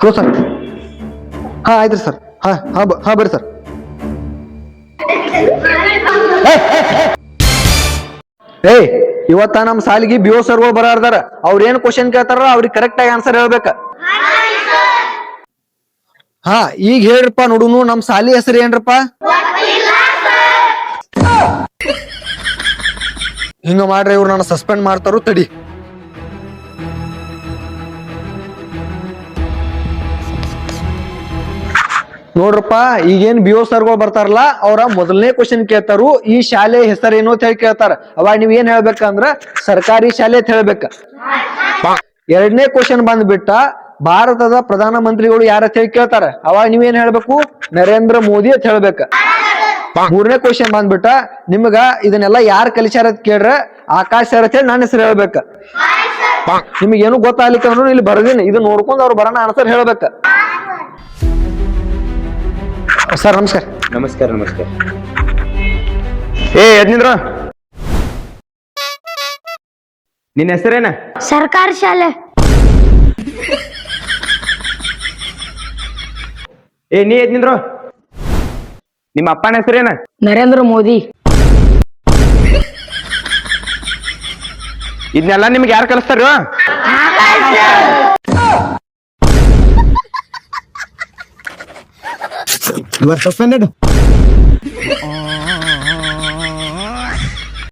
Hello sir. ಹಾ ಆಯ್ತು sir. ಹಾ ಬರ್ರಿ ಸರ್. ಏಯ್ ಇವತ್ತ ನಮ್ ಸಾಲಿಗೆ BO ಸರ್ಗಳು ಬರಾರ್ದಾರ. ಅವ್ರ ಏನ್ ಕ್ವಶನ್ ಕೇಳ್ತಾರ ಅವ್ರಿಗೆ ಕರೆಕ್ಟ್ ಆಗಿ ಆನ್ಸರ್ ಹೇಳ್ಬೇಕ. ಹಾ ಈಗ ಹೇಳ್ರಪ್ಪ ನೋಡುನು ನಮ್ ಸಾಲಿ ಹೆಸರು ಏನ್ರಪ್ಪ? ಹಿಂಗ ಮಾಡ್ರಿ ಇವ್ರು ನನ್ನ ಸಸ್ಪೆಂಡ್ ಮಾಡ್ತಾರು ತಡಿ. ನೋಡ್ರಪ್ಪ ಈಗೇನ್ BO ಸರ್ಗಳು ಬರ್ತಾರಲ್ಲ ಅವ್ರ ಮೊದಲನೇ ಕ್ವಶನ್ ಕೇಳ್ತಾರು ಈ ಶಾಲೆ ಹೆಸರೇನು ಅಂತ ಹೇಳಿ ಕೇಳ್ತಾರ. ಅವಾಗ ನೀವ್ ಏನ್ ಹೇಳ್ಬೇಕಂದ್ರ ಸರ್ಕಾರಿ ಶಾಲೆ ಅಂತ ಹೇಳ್ಬೇಕ. ಎರಡನೇ ಕ್ವಶನ್ ಬಂದ್ಬಿಟ್ಟ ಭಾರತದ ಪ್ರಧಾನ ಮಂತ್ರಿಗಳು ಯಾರ ಅಂತ ಹೇಳಿ ಕೇಳ್ತಾರ. ಅವಾಗ ನೀವೇನ್ ಹೇಳ್ಬೇಕು? ನರೇಂದ್ರ ಮೋದಿ ಅಂತ ಹೇಳ್ಬೇಕ. ಮೂರನೇ ಕ್ವಶನ್ ಬಂದ್ಬಿಟ್ಟ ನಿಮ್ಗ ಇದನ್ನೆಲ್ಲ ಯಾರು ಕಲಿಸ್ಯಾರ ಅಂತ ಕೇಳ್ರ ಆಕಾಶ್ ಸರ್ ಅಂತ ಹೇಳಿ ನನ್ನ ಹೆಸರು ಹೇಳ್ಬೇಕ. ನಿಮ್ಗೆ ಏನು ಗೊತ್ತಾಗ್ಲಿಕ್ಕೆ ಅಂದ್ರೆ ಇಲ್ಲಿ ಬರ್ದೀನಿ ಇದು ನೋಡ್ಕೊಂಡ್ ಅವ್ರು ಬರೋಣ ಆನ್ಸರ್ ಹೇಳ್ಬೇಕ. ಸರ್ ನಮಸ್ಕಾರ. ನಮಸ್ಕಾರ ನಮಸ್ಕಾರ. ಎದ್ನಿಂದ್ರ ನಿನ್ನ ಹೆಸರೇನ? ಸರ್ಕಾರಿ ಶಾಲೆ. ನೀ ಎದ್ನಿಂದ್ರು ನಿಮ್ಮ ಅಪ್ಪನ ಹೆಸರೇನ? ನರೇಂದ್ರ ಮೋದಿ. ಇದನ್ನೆಲ್ಲ ನಿಮ್ಗೆ ಯಾರು ಕಲಿಸ್ತಾರ? You are suspended.